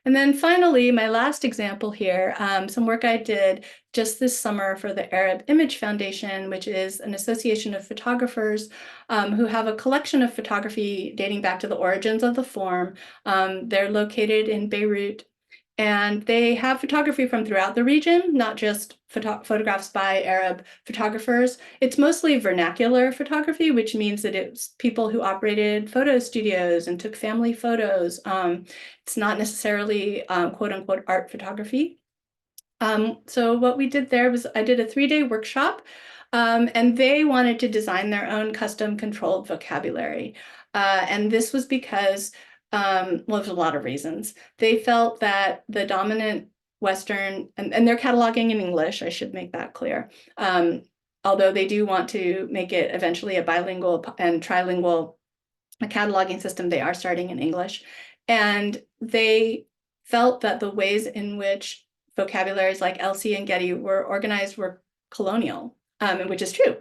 And then finally, my last example here, some work I did just this summer for the Arab Image Foundation, which is an association of photographers who have a collection of photography dating back to the origins of the form. They're located in Beirut, and they have photography from throughout the region, not just photographs by Arab photographers. It's mostly vernacular photography, which means that it's people who operated photo studios and took family photos. It's not necessarily quote unquote art photography. So what we did there was I did a 3-day workshop, and they wanted to design their own custom controlled vocabulary. And this was because, well, there's a lot of reasons. They felt that the dominant Western, and they're cataloging in English, I should make that clear. Although they do want to make it eventually a bilingual and trilingual cataloging system, they are starting in English. And they felt that the ways in which vocabularies like LC and Getty were organized were colonial, which is true.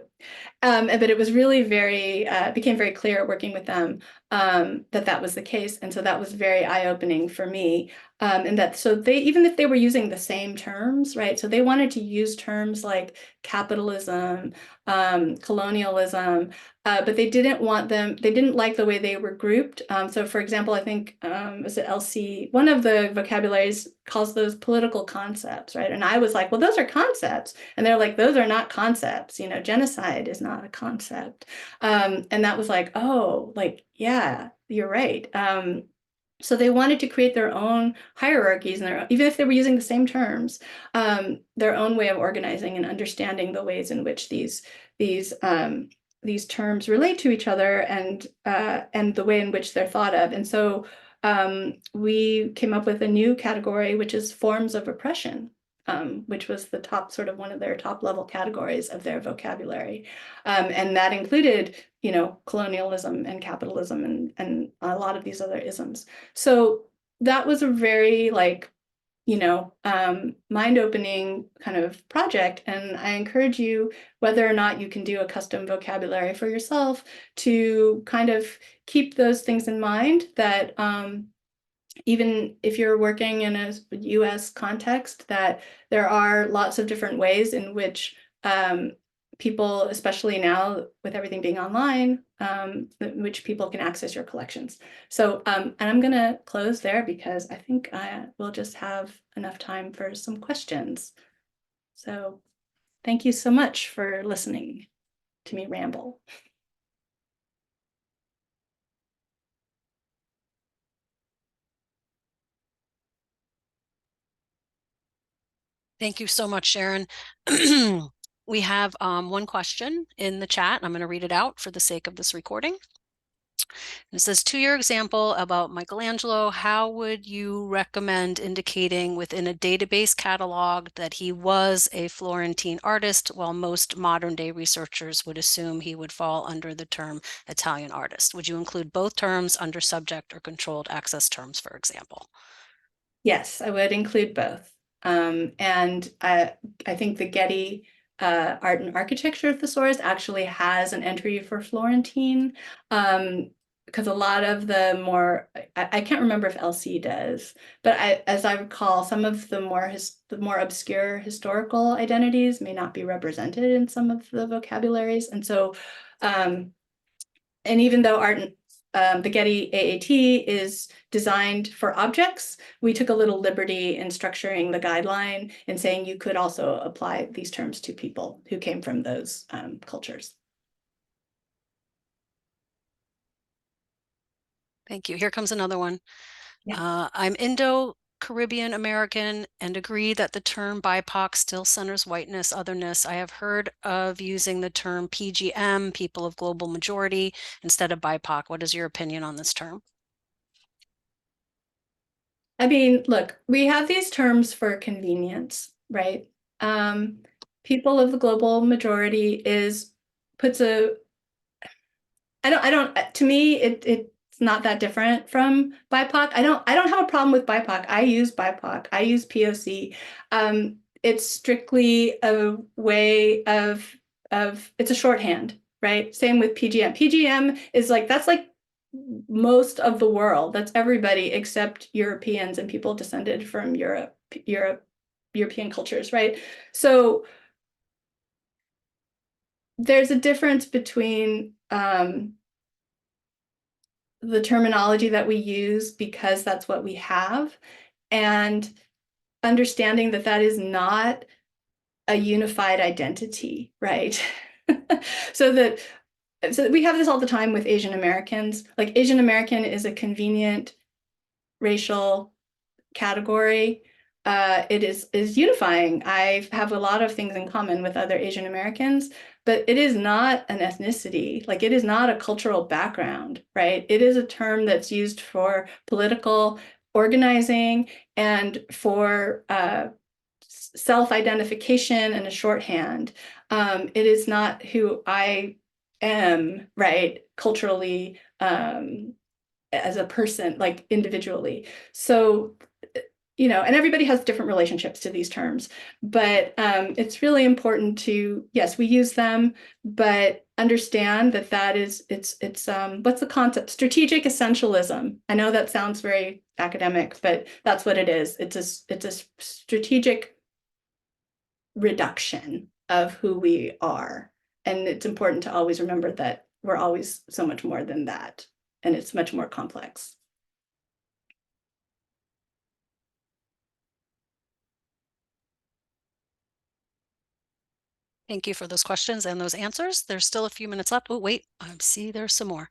But it was really became very clear working with them that that was the case. And so that was very eye-opening for me. And that so they, even if they were using the same terms, right? So they wanted to use terms like capitalism, colonialism, but they didn't want them, they didn't like the way they were grouped. So for example, I think, was it LC, one of the vocabularies calls those political concepts, right? And I was like, well, those are concepts. And they're like, those are not concepts. You know, genocide is not a concept. And that was like, oh, like, yeah, you're right. So they wanted to create their own hierarchies, and even if they were using the same terms, their own way of organizing and understanding the ways in which these these terms relate to each other, and the way in which they're thought of. And so we came up with a new category, which is forms of oppression, which was the top sort of one of their top level categories of their vocabulary. And that included, you know, colonialism and capitalism and a lot of these other isms. So that was a very like, you know, mind-opening kind of project. And I encourage you, whether or not you can do a custom vocabulary for yourself, to kind of keep those things in mind, that even if you're working in a US context, that there are lots of different ways in which people, especially now with everything being online, in which people can access your collections. So, and I'm gonna close there because I think I will just have enough time for some questions. So thank you so much for listening to me ramble. Thank you so much, Sharon. We have one question in the chat. I'm going to read it out for the sake of this recording. It says, to your example about Michelangelo, how would you recommend indicating within a database catalog that he was a Florentine artist, while most modern day researchers would assume he would fall under the term Italian artist? Would you include both terms under subject or controlled access terms, for example? Yes, I would include both. And I think the Getty Art and Architecture Thesaurus actually has an entry for Florentine, because a lot of the more, I can't remember if LC does, but as I recall, some of the more obscure historical identities may not be represented in some of the vocabularies. And so, and even though the Getty AAT is designed for objects, we took a little liberty in structuring the guideline and saying you could also apply these terms to people who came from those cultures. Thank you. Here comes another one. Yeah. I'm Indo-Caribbean American and agree that the term BIPOC still centers whiteness, otherness. I have heard of using the term PGM, people of global majority, instead of BIPOC. What is your opinion on this term? I mean, look, we have these terms for convenience, right? People of the global majority puts a to me, it's not that different from BIPOC. I don't have a problem with BIPOC. I use BIPOC. I use POC. It's strictly a way of it's a shorthand, right? Same with PGM. PGM is like, that's like most of the world. That's everybody except Europeans and people descended from European cultures, right? So there's a difference between the terminology that we use because that's what we have, and understanding that that is not a unified identity, right? so that so we have this all the time with Asian Americans. Like Asian American is a convenient racial category. It is unifying. I have a lot of things in common with other Asian Americans, but it is not an ethnicity. Like it is not a cultural background, right? It is a term that's used for political organizing and for self-identification and a shorthand. It is not who I am, right? Culturally, as a person, like individually. So, and everybody has different relationships to these terms, but it's really important to, yes, we use them, but understand that it's what's the concept? Strategic essentialism. I know that sounds very academic, but that's what it is. It's a strategic reduction of who we are. And it's important to always remember that we're always so much more than that. And it's much more complex. Thank you for those questions and those answers. There's still a few minutes left. Oh, wait, I see there's some more.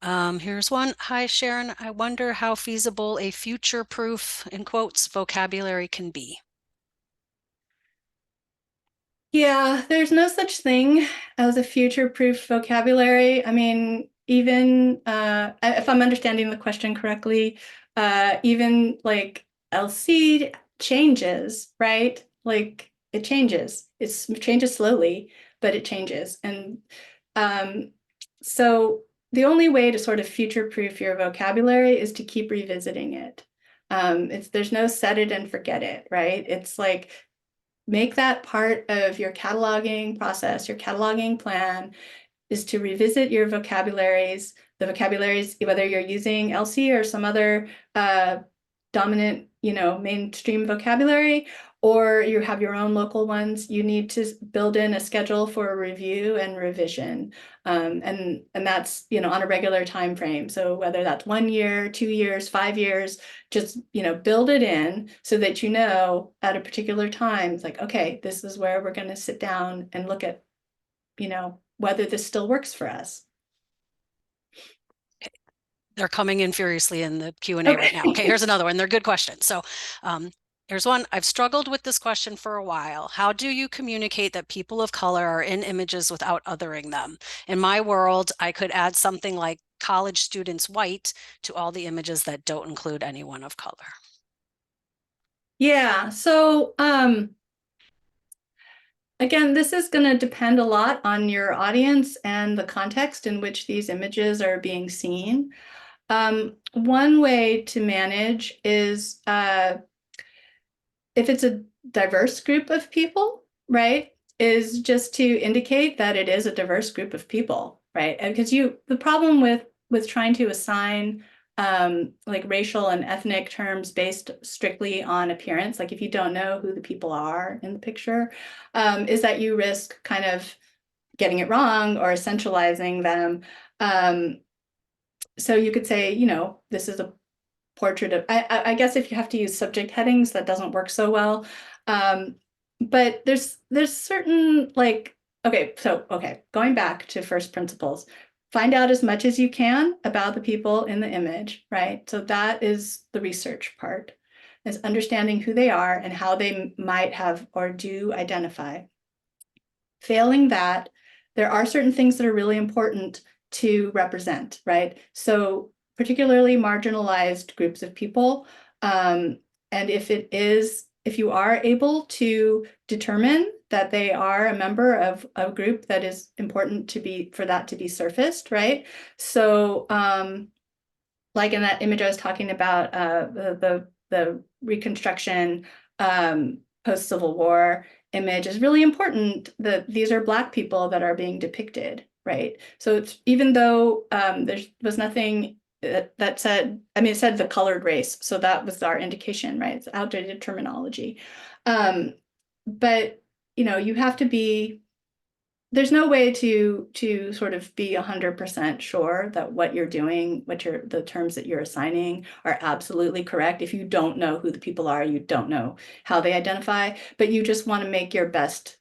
Here's one. Hi, Sharon. I wonder how feasible a future-proof, in quotes, vocabulary can be. Yeah, there's no such thing as a future-proof vocabulary. I mean, even if I'm understanding the question correctly, even like LC changes, right? Like it changes. It changes slowly, but it changes. And um, so the only way to sort of future-proof your vocabulary is to keep revisiting it. There's no set it and forget it, right? It's like make that part of your cataloging process, your cataloging plan, is to revisit your vocabularies, the vocabularies, whether you're using LC or some other dominant, mainstream vocabulary, or you have your own local ones. You need to build in a schedule for review and revision, and that's on a regular time frame. So whether that's 1 year, 2 years, 5 years, just build it in so that at a particular time, it's like, okay, this is where we're going to sit down and look at whether this still works for us. They're coming in furiously in the Q&A right now. Okay, here's another one. They're good questions. So here's one. I've struggled with this question for a while. How do you communicate that people of color are in images without othering them? In my world, I could add something like college students white to all the images that don't include anyone of color. Yeah, so again, this is going to depend a lot on your audience and the context in which these images are being seen. One way to manage is if it's a diverse group of people, right, is just to indicate that it is a diverse group of people, right? And because the problem with trying to assign like racial and ethnic terms based strictly on appearance, like if you don't know who the people are in the picture, is that you risk kind of getting it wrong or essentializing them. So you could say, this is a portrait of, I guess if you have to use subject headings, that doesn't work so well. But there's certain okay, going back to first principles, find out as much as you can about the people in the image, right? So that is the research part, is understanding who they are and how they might have or do identify. Failing that, there are certain things that are really important to represent, right? So particularly marginalized groups of people. And if you are able to determine that they are a member of a group that is important for that to be surfaced, right? So like in that image I was talking about, the Reconstruction post-Civil War image is really important that these are Black people that are being depicted, right? So it's, even though there was nothing that said, I mean, it said the colored race, so that was our indication, right? It's outdated terminology. But you have to be, there's no way to sort of be 100% sure that what you're doing, the terms that you're assigning are absolutely correct. If you don't know who the people are, you don't know how they identify, but you just want to make your best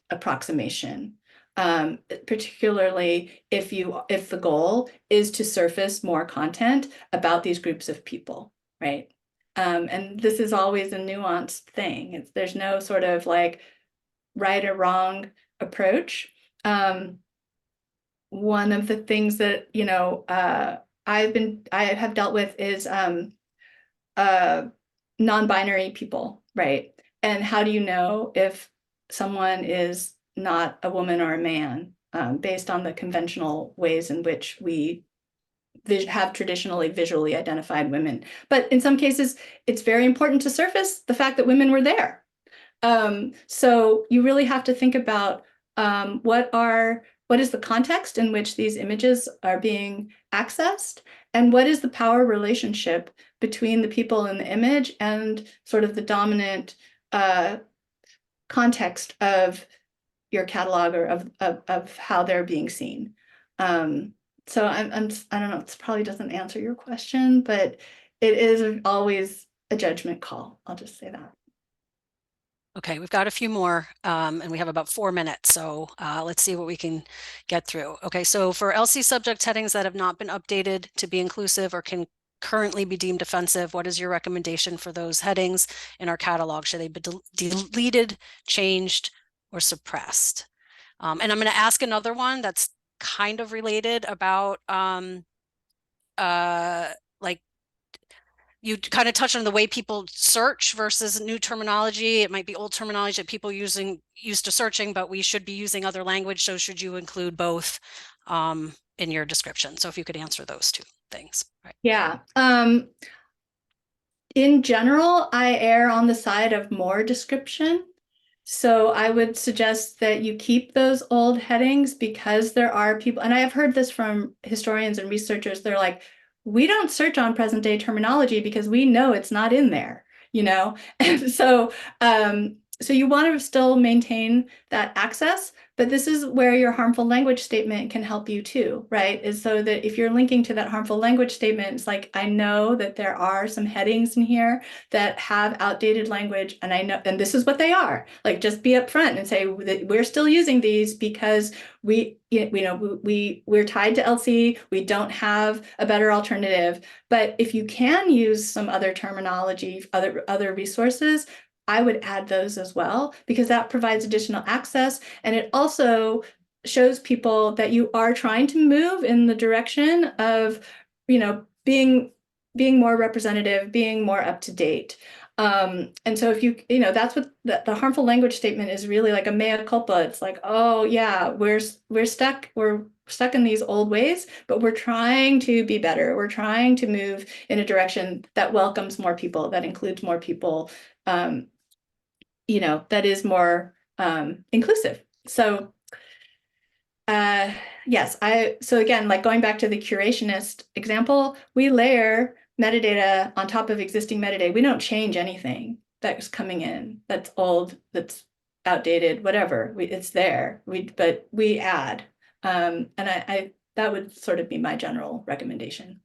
approximation. Particularly if the goal is to surface more content about these groups of people, right? And this is always a nuanced thing. There's no sort of like right or wrong approach. One of the things that I have dealt with is non-binary people, right? And how do you know if someone is not a woman or a man, based on the conventional ways in which we have traditionally visually identified women? But in some cases, it's very important to surface the fact that women were there. So you really have to think about what is the context in which these images are being accessed, and what is the power relationship between the people in the image and sort of the dominant context of your catalog, or of how they're being seen. So I don't know, this probably doesn't answer your question, but it is always a judgment call. I'll just say that. Okay, we've got a few more, and we have about 4 minutes, so let's see what we can get through. Okay, so for LC subject headings that have not been updated to be inclusive or can currently be deemed offensive, what is your recommendation for those headings in our catalog? Should they be deleted, changed, or suppressed? And I'm going to ask another one that's kind of related about like, you kind of touched on the way people search versus new terminology. It might be old terminology that people used to searching, but we should be using other language. So should you include both in your description? So if you could answer those two things. Right. Yeah. In general, I err on the side of more description. So I would suggest that you keep those old headings, because there are people, and I have heard this from historians and researchers, they're like, we don't search on present day terminology because we know it's not in there, you know? And so you want to still maintain that access, but this is where your harmful language statement can help you too, right? Is so that if you're linking to that harmful language statement, it's like, I know that there are some headings in here that have outdated language, and I know, and this is what they are. Like, just be upfront and say that we're still using these because we're tied to LC, we don't have a better alternative. But if you can use some other terminology, other resources, I would add those as well, because that provides additional access, and it also shows people that you are trying to move in the direction of, being more representative, being more up to date. And so if that's what the harmful language statement is, really like a mea culpa. It's like, oh yeah, we're stuck in these old ways, but we're trying to be better. We're trying to move in a direction that welcomes more people, that includes more people, that is more inclusive. So yes, so again, like going back to the curationist example, we layer metadata on top of existing metadata. We don't change anything that's coming in, that's old, that's outdated, whatever. It's there. But we add. And that would sort of be my general recommendation.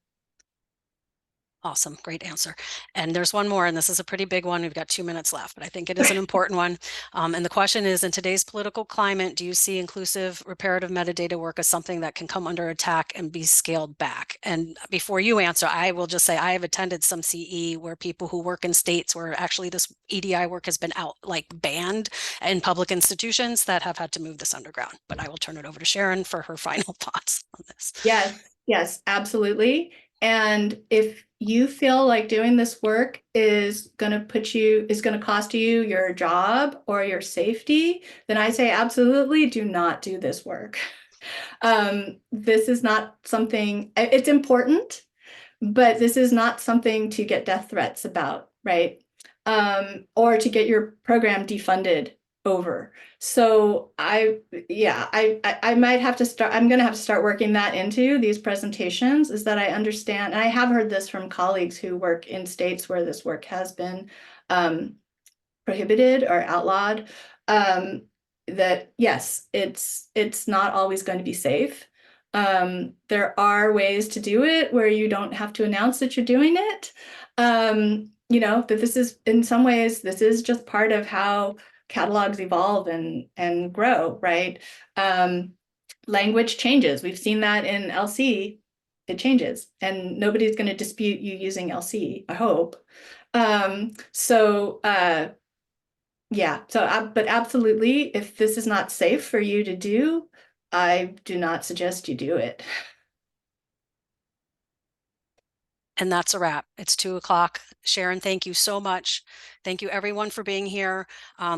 Awesome. Great answer. And there's one more, and this is a pretty big one. We've got 2 minutes left, but I think it is an important one. And the question is, in today's political climate, do you see inclusive reparative metadata work as something that can come under attack and be scaled back? And before you answer, I will just say I have attended some CE where people who work in states where actually this EDI work has been banned in public institutions that have had to move this underground. But I will turn it over to Sharon for her final thoughts on this. Yes, absolutely. And if you feel like doing this work is going to cost you your job or your safety, then I say absolutely do not do this work. This is not something, it's important, but this is not something to get death threats about, right? Or to get your program defunded over. So I might have to start, I'm going to have to start working that into these presentations, is that I understand, and I have heard this from colleagues who work in states where this work has been prohibited or outlawed, that yes, it's not always going to be safe. There are ways to do it where you don't have to announce that you're doing it. That this is, in some ways, this is just part of how catalogs evolve and grow, right? Language changes. We've seen that in LC. It changes, and nobody's going to dispute you using LC, I hope. Um, so uh, yeah, but absolutely, if this is not safe for you to do, I do not suggest you do it. And that's a wrap. It's 2 o'clock. Sharon, thank you so much. Thank you everyone for being here.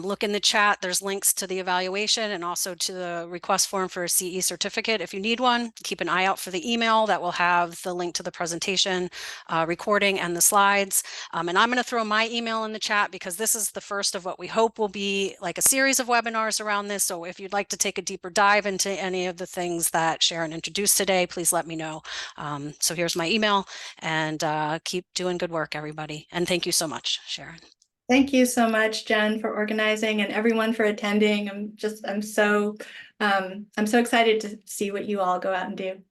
Look in the chat. There's links to the evaluation and also to the request form for a CE certificate. If you need one, keep an eye out for the email that will have the link to the presentation recording and the slides. And I'm going to throw my email in the chat because this is the first of what we hope will be like a series of webinars around this. So if you'd like to take a deeper dive into any of the things that Sharon introduced today, please let me know. So here's my email, and keep doing good work, everybody. And thank you so much, Sharon. Thank you so much, Jen, for organizing, and everyone for attending. I'm so excited to see what you all go out and do.